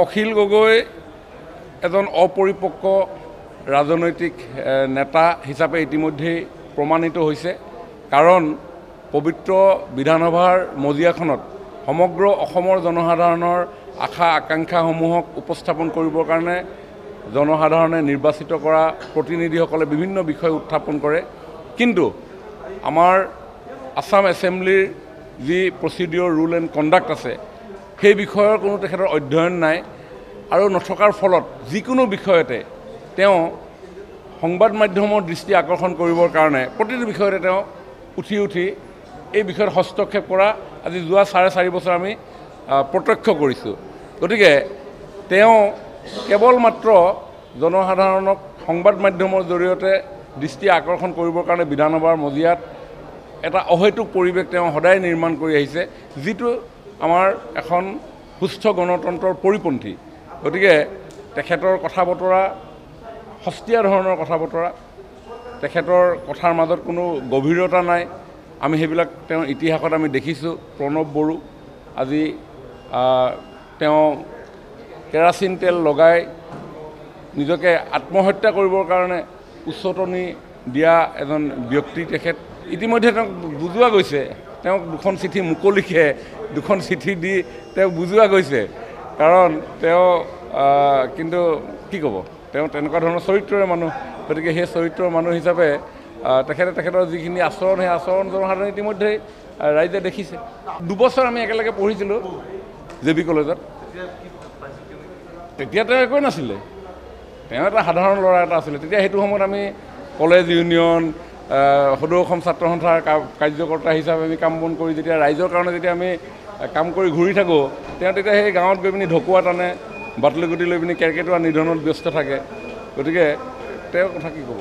অখিল গগৈ এজন অপৰিপক্ক ৰাজনৈতিক নেতা হিচাপে ইতিমধ্যেই প্ৰমাণিত হৈছে কাৰণ পবিত্ৰ বিধানসভাৰ মজিয়াখনত সমগ্ৰ অসমৰ জনসাধাৰণৰ আশা আকাংক্ষাসমূহক উপস্থাপন কৰিবৰ কাৰণে জনসাধাৰণে নিৰ্বাচিত কৰা প্ৰতিনিধিসকলে বিভিন্ন বিষয় উত্থাপন কৰে কিন্তু আমাৰ আসাম এছেম্বলিৰ যি প্ৰচিডিউৰ ৰুল এণ্ড কণ্ডাক্ট আছে সেই বিষয়ৰ কোনো তেখেতৰ অধ্যয়ন নাই আৰু নথকাৰ ফলত যিকোনো বিষয়তে তেওঁ সংবাদ মাধ্যমৰ দৃষ্টি আকৰ্ষণ কৰিবৰ কাৰণে প্ৰতিটো বিষয়তে তেওঁ উঠি এই বিষয়ত হস্তক্ষেপ কৰা আজি যোৱা 4.5 বছৰ আমি প্ৰত্যক্ষ কৰিছোঁ গতিকে তেওঁ কেৱল মাত্ৰ জনসাধাৰণক সংবাদ মাধ্যমৰ জৰিয়তে দৃষ্টি আকৰ্ষণ কৰিবৰ কাৰণে বিধানসভাৰ মজিয়াত এটা অহৈতুক পৰিৱেশ তেওঁ সদায় নিৰ্মাণ কৰি আহিছে যিটো আমাৰ এখন সুস্থ গণতন্ত্ৰৰ পৰিপন্থী গতিকে তেখেতৰ কথা বতৰা হস্তীয়া ধৰণৰ কথা বতৰা তেখেতৰ কথাৰ মাজত কোনো গভীৰতা নাই আমি সেইবিলাক তেওঁ ইতিহাসত আমি দেখিছোঁ প্ৰণৱ বড়ো আজি তেওঁ কেৰাচিন তেল লগাই নিজকে আত্মহত্যা কৰিবৰ কাৰণে উচতনি দিয়া এজন ব্যক্তি তেখেত ইতিমধ্যে তেওঁক বুজোৱা গৈছে তেওঁক দুখন চিঠি মুকলিকে দুখন চিঠি দি তেওঁক বুজোৱা গৈছে কাৰণ তেওঁ কিন্তু কি ক'ব তেওঁ তেনেকুৱা ধৰণৰ চৰিত্ৰৰে মানুহ গতিকে সেই চৰিত্ৰৰ মানুহ হিচাপে তেখেতৰ যিখিনি আচৰণ সেই আচৰণ জনসাধাৰণে ইতিমধ্যেই ৰাইজে দেখিছে 2 বছৰ আমি একেলগে পঢ়িছিলোঁ জে বি কলেজত তেতিয়া তেওঁ একোৱে নাছিলে তেওঁ এটা সাধাৰণ ল'ৰা এটা আছিলে তেতিয়া সেইটো সময়ত আমি কলেজ ইউনিয়ন সদৌ অসম ছাত্ৰ সন্থাৰ কাৰ্যকৰ্তা হিচাপে আমি কাম বন কৰি যেতিয়া ৰাইজৰ কাৰণে যেতিয়া আমি কাম কৰি ঘূৰি থাকোঁ তেওঁ তেতিয়া সেই গাঁৱত গৈ পিনি ঢকুৱা টানে বাটলি গুটি লৈ পিনি কেৰ্কেটুৱা নিধনত ব্যস্ত থাকে গতিকে তেওঁৰ কথা কি ক'ব